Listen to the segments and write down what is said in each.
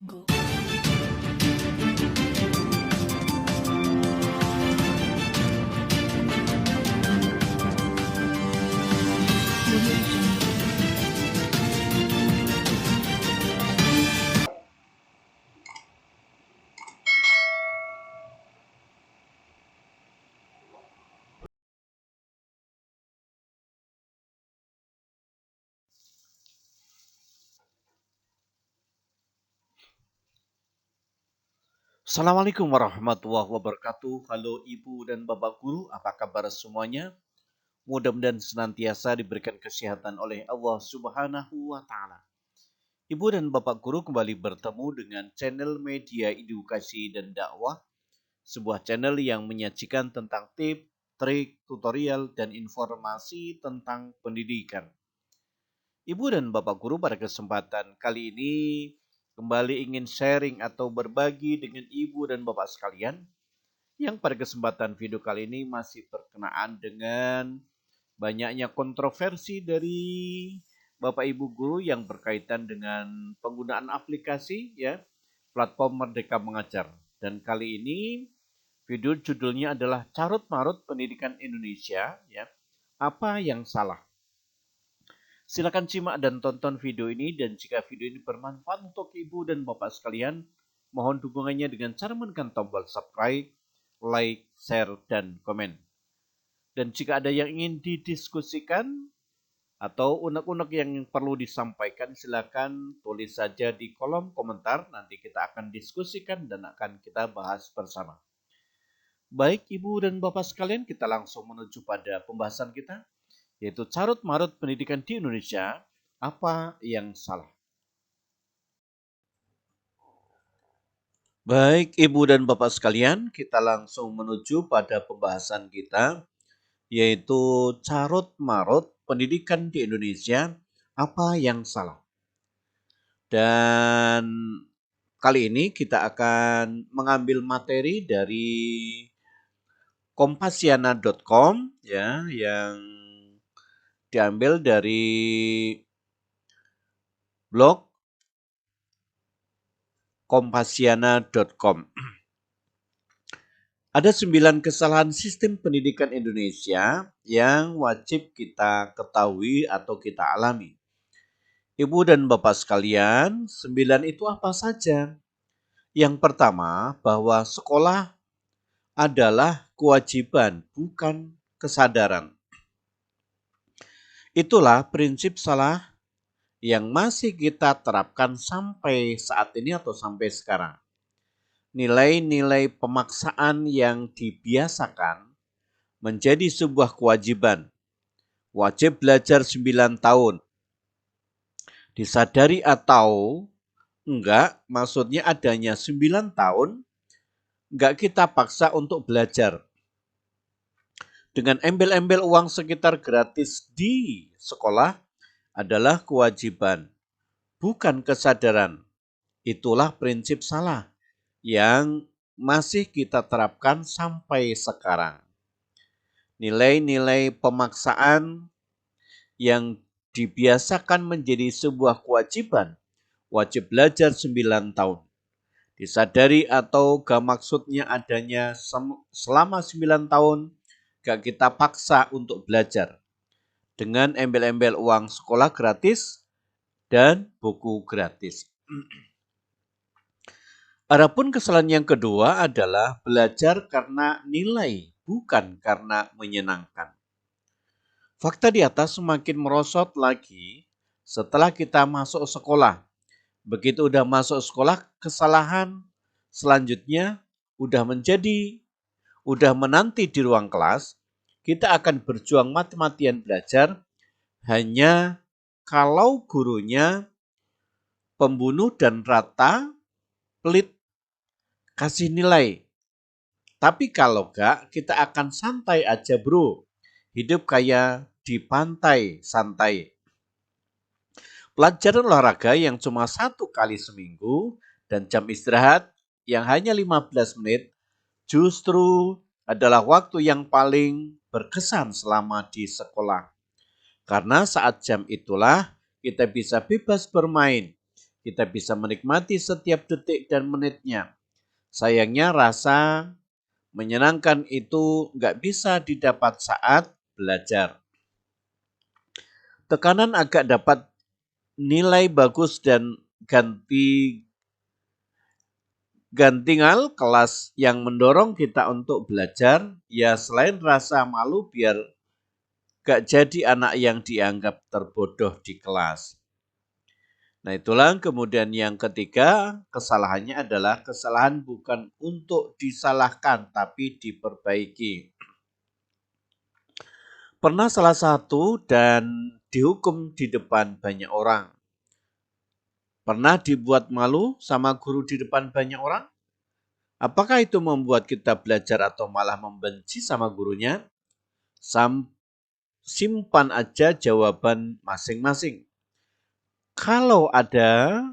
Go. Assalamualaikum warahmatullahi wabarakatuh. Halo Ibu dan Bapak Guru, apa kabar semuanya? Mudah-mudahan senantiasa diberikan kesehatan oleh Allah Subhanahu wa Ta'ala. Ibu dan Bapak Guru kembali bertemu dengan channel media edukasi dan dakwah, sebuah channel yang menyajikan tentang tips, trik, tutorial, dan informasi tentang pendidikan. Ibu dan Bapak Guru, pada kesempatan kali ini kembali ingin sharing atau berbagi dengan Ibu dan Bapak sekalian yang pada kesempatan video kali ini masih berkenaan dengan banyaknya kontroversi dari Bapak Ibu guru yang berkaitan dengan penggunaan aplikasi ya, platform Merdeka Mengajar. Dan kali ini video judulnya adalah Carut Marut Pendidikan Indonesia ya. Apa yang salah? Silakan simak dan tonton video ini, dan jika video ini bermanfaat untuk Ibu dan Bapak sekalian, mohon dukungannya dengan cara menekan tombol subscribe, like, share, dan komen. Dan jika ada yang ingin didiskusikan atau unek-unek yang perlu disampaikan, silakan tulis saja di kolom komentar. Nanti kita akan diskusikan dan akan kita bahas bersama. Baik Ibu dan Bapak sekalian, kita langsung menuju pada pembahasan kita, yaitu carut marut pendidikan di Indonesia, apa yang salah? Baik Ibu dan Bapak sekalian, kita langsung menuju pada pembahasan kita, yaitu carut marut pendidikan di Indonesia, apa yang salah? Dan kali ini kita akan mengambil materi dari kompasiana.com ya, yang diambil dari blog kompasiana.com. Ada 9 kesalahan sistem pendidikan Indonesia yang wajib kita ketahui atau kita alami. Ibu dan Bapak sekalian, 9 itu apa saja? Yang pertama, bahwa sekolah adalah kewajiban, bukan kesadaran. Itulah prinsip salah yang masih kita terapkan sampai saat ini atau sampai sekarang. Nilai-nilai pemaksaan yang dibiasakan menjadi sebuah kewajiban. Wajib belajar 9 tahun. Disadari atau enggak, maksudnya adanya 9 tahun, enggak kita paksa untuk belajar. Dengan embel-embel uang sekitar gratis di sekolah adalah kewajiban, bukan kesadaran. Itulah prinsip salah yang masih kita terapkan sampai sekarang. Nilai-nilai pemaksaan yang dibiasakan menjadi sebuah kewajiban, wajib belajar 9 tahun. Disadari atau gak maksudnya adanya selama 9 tahun, gak kita paksa untuk belajar. Dengan embel-embel uang sekolah gratis dan buku gratis. Adapun kesalahan yang kedua adalah belajar karena nilai, bukan karena menyenangkan. Fakta di atas semakin merosot lagi setelah kita masuk sekolah. Begitu udah masuk sekolah, kesalahan selanjutnya udah menanti di ruang kelas, kita akan berjuang mati-matian belajar hanya kalau gurunya pembunuh dan rata, pelit, kasih nilai. Tapi kalau enggak, kita akan santai aja bro. Hidup kayak di pantai santai. Pelajaran olahraga yang cuma 1 kali seminggu dan jam istirahat yang hanya 15 menit justru adalah waktu yang paling berkesan selama di sekolah. Karena saat jam itulah kita bisa bebas bermain, Kita bisa menikmati setiap detik dan menitnya. Sayangnya rasa menyenangkan itu nggak bisa didapat saat belajar. Tekanan agak dapat nilai bagus dan gantingal kelas yang mendorong kita untuk belajar, ya selain rasa malu biar gak jadi anak yang dianggap terbodoh di kelas. Nah itulah kemudian yang ketiga, kesalahannya adalah kesalahan bukan untuk disalahkan tapi diperbaiki. Pernah salah satu dan dihukum di depan banyak orang. Pernah dibuat malu sama guru di depan banyak orang? Apakah itu membuat kita belajar atau malah membenci sama gurunya? Simpan aja jawaban masing-masing. Kalau aja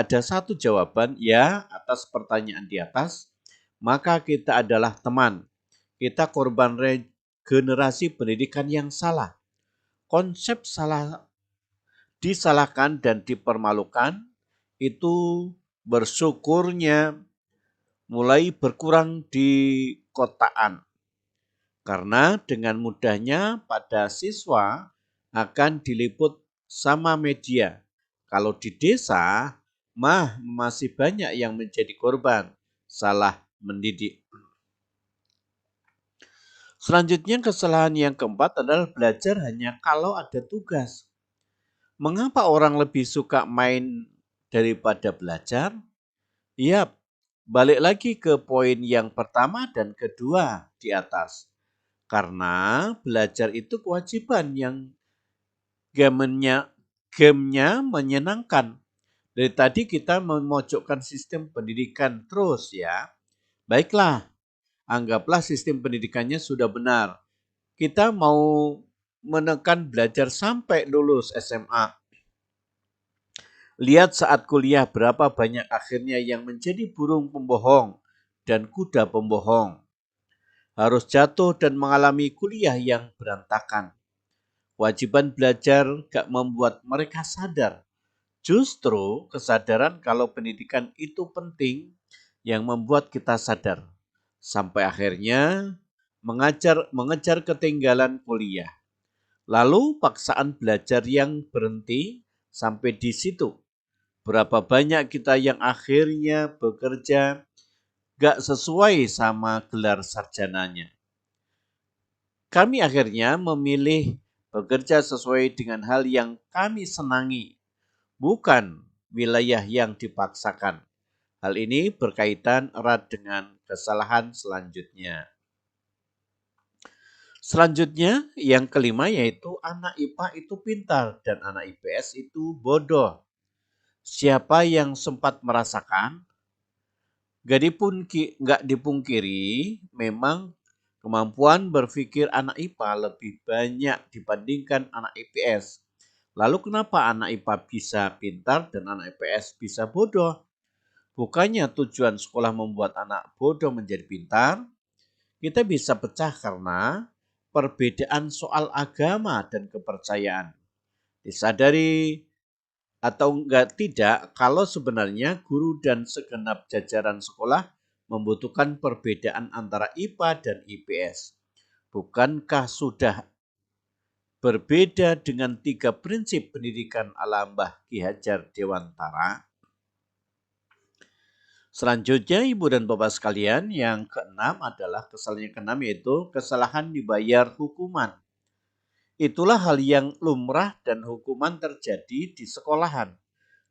ada satu jawaban ya atas pertanyaan di atas, maka kita adalah teman. Kita korban regenerasi pendidikan yang salah. Konsep salah disalahkan dan dipermalukan itu bersyukurnya mulai berkurang di kotaan. Karena dengan mudahnya pada siswa akan diliput sama media. Kalau di desa, masih banyak yang menjadi korban salah mendidik. Selanjutnya kesalahan yang keempat adalah belajar hanya kalau ada tugas. Mengapa orang lebih suka main daripada belajar? Yap, balik lagi ke poin yang pertama dan kedua di atas. Karena belajar itu kewajiban yang gamenya menyenangkan. Dari tadi kita memojokkan sistem pendidikan terus ya. Baiklah, anggaplah sistem pendidikannya sudah benar. Kita mau menekan belajar sampai lulus SMA. Lihat saat kuliah berapa banyak akhirnya yang menjadi burung pembohong dan kuda pembohong. Harus jatuh dan mengalami kuliah yang berantakan. Kewajiban belajar gak membuat mereka sadar. Justru kesadaran kalau pendidikan itu penting yang membuat kita sadar. Sampai akhirnya mengejar ketinggalan kuliah. Lalu paksaan belajar yang berhenti sampai di situ. Berapa banyak kita yang akhirnya bekerja gak sesuai sama gelar sarjananya. Kami akhirnya memilih bekerja sesuai dengan hal yang kami senangi, bukan wilayah yang dipaksakan. Hal ini berkaitan erat dengan kesalahan selanjutnya. Selanjutnya, yang kelima yaitu anak IPA itu pintar dan anak IPS itu bodoh. Siapa yang sempat merasakan? Gak dipungkiri, memang kemampuan berpikir anak IPA lebih banyak dibandingkan anak IPS. Lalu kenapa anak IPA bisa pintar dan anak IPS bisa bodoh? Bukannya tujuan sekolah membuat anak bodoh menjadi pintar? Kita bisa pecah karena perbedaan soal agama dan kepercayaan. Disadari atau tidak kalau sebenarnya guru dan segenap jajaran sekolah membutuhkan perbedaan antara IPA dan IPS. Bukankah sudah berbeda dengan 3 prinsip pendidikan ala Mbah Ki Hajar Dewantara? Selanjutnya Ibu dan Bapak sekalian, yang keenam adalah kesalahan yang keenam yaitu kesalahan dibayar hukuman. Itulah hal yang lumrah dan hukuman terjadi di sekolahan.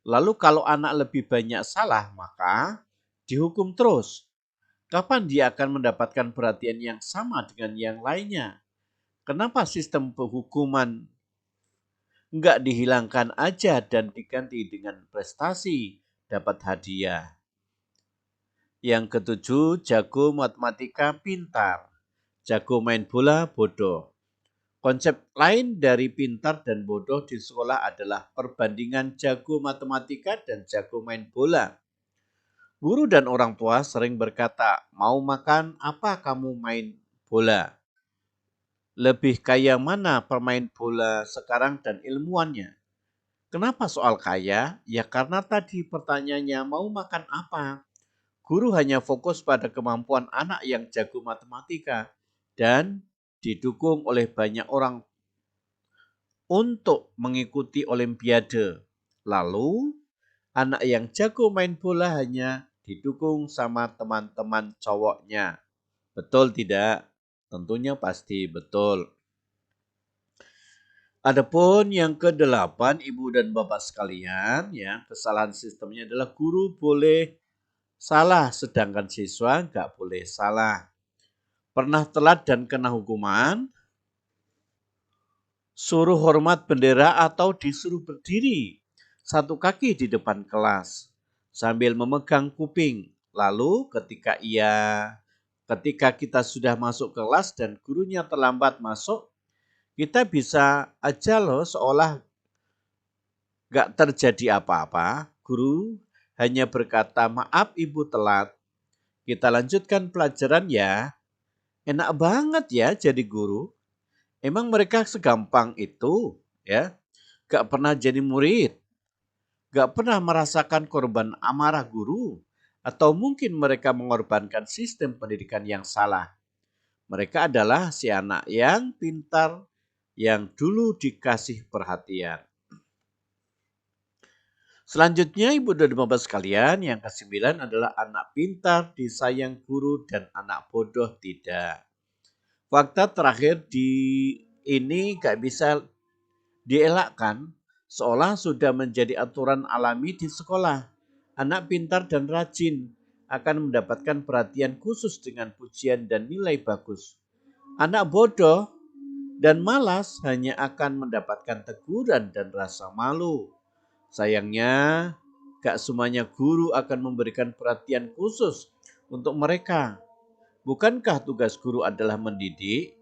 Lalu kalau anak lebih banyak salah, maka dihukum terus. Kapan dia akan mendapatkan perhatian yang sama dengan yang lainnya? Kenapa sistem penghukuman enggak dihilangkan aja dan diganti dengan prestasi dapat hadiah? Yang ketujuh, jago matematika pintar, jago main bola bodoh. Konsep lain dari pintar dan bodoh di sekolah adalah perbandingan jago matematika dan jago main bola. Guru dan orang tua sering berkata, mau makan apa kamu main bola? Lebih kaya mana pemain bola sekarang dan ilmuannya? Kenapa soal kaya? Ya karena tadi pertanyaannya mau makan apa? Guru hanya fokus pada kemampuan anak yang jago matematika dan didukung oleh banyak orang untuk mengikuti olimpiade. Lalu, anak yang jago main bola hanya didukung sama teman-teman cowoknya. Betul tidak? Tentunya pasti betul. Adapun yang kedelapan, Ibu dan Bapak sekalian, ya, kesalahan sistemnya adalah guru boleh salah sedangkan siswa nggak boleh salah. Pernah telat dan kena hukuman, suruh hormat bendera atau disuruh berdiri satu kaki di depan kelas sambil memegang kuping. Lalu ketika kita sudah masuk kelas dan gurunya terlambat masuk, kita bisa aja loh seolah gak terjadi apa-apa. Guru hanya berkata, maaf ibu telat. Kita lanjutkan pelajaran ya. Enak banget ya jadi guru. Emang mereka segampang itu ya. Gak pernah jadi murid. Gak pernah merasakan korban amarah guru. Atau mungkin mereka mengorbankan sistem pendidikan yang salah. Mereka adalah si anak yang pintar yang dulu dikasih perhatian. Selanjutnya Ibu dan Bapak sekalian, yang ke-9 adalah anak pintar disayang guru dan anak bodoh tidak. Fakta terakhir di ini gak bisa dielakkan, seolah sudah menjadi aturan alami di sekolah. Anak pintar dan rajin akan mendapatkan perhatian khusus dengan pujian dan nilai bagus. Anak bodoh dan malas hanya akan mendapatkan teguran dan rasa malu. Sayangnya, gak semuanya guru akan memberikan perhatian khusus untuk mereka. Bukankah tugas guru adalah mendidik?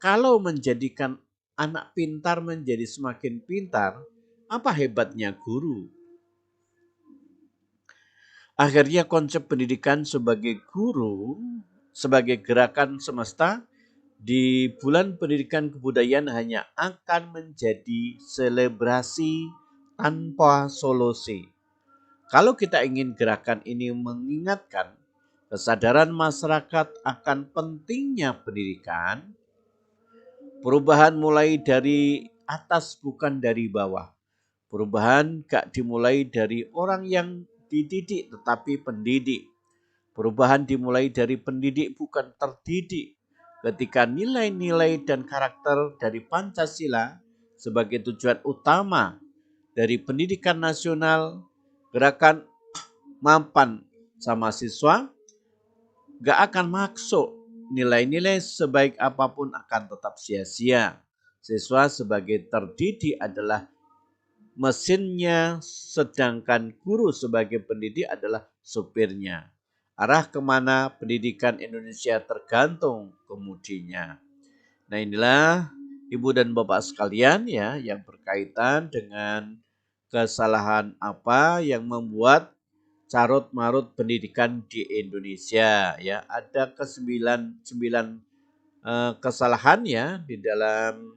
Kalau menjadikan anak pintar menjadi semakin pintar, apa hebatnya guru? Akhirnya konsep pendidikan sebagai guru, sebagai gerakan semesta, di bulan pendidikan kebudayaan hanya akan menjadi selebrasi tanpa solusi. Kalau kita ingin gerakan ini mengingatkan kesadaran masyarakat akan pentingnya pendidikan, perubahan mulai dari atas bukan dari bawah. Perubahan gak dimulai dari orang yang dididik tetapi pendidik. Perubahan dimulai dari pendidik bukan terdidik. Ketika nilai-nilai dan karakter dari Pancasila sebagai tujuan utama dari pendidikan nasional, gerakan mapan sama siswa gak akan masuk. Nilai-nilai sebaik apapun akan tetap sia-sia. Siswa sebagai terdidik adalah mesinnya, sedangkan guru sebagai pendidik adalah supirnya. Arah kemana pendidikan Indonesia tergantung kemudinya. Nah inilah Ibu dan Bapak sekalian ya yang berkaitan dengan kesalahan apa yang membuat carut marut pendidikan di Indonesia ya. Ada sembilan kesalahan ya di dalam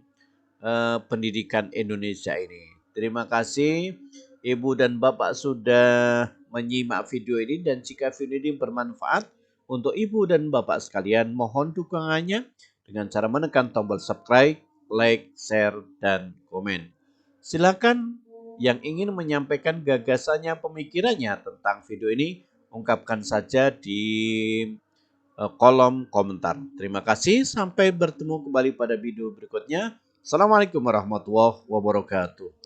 pendidikan Indonesia ini. Terima kasih Ibu dan Bapak sudah menyimak video ini dan jika video ini bermanfaat untuk Ibu dan Bapak sekalian mohon dukungannya dengan cara menekan tombol subscribe, like, share, dan komen. Silakan yang ingin menyampaikan gagasannya, pemikirannya tentang video ini, ungkapkan saja di kolom komentar. Terima kasih, sampai bertemu kembali pada video berikutnya. Assalamualaikum warahmatullahi wabarakatuh.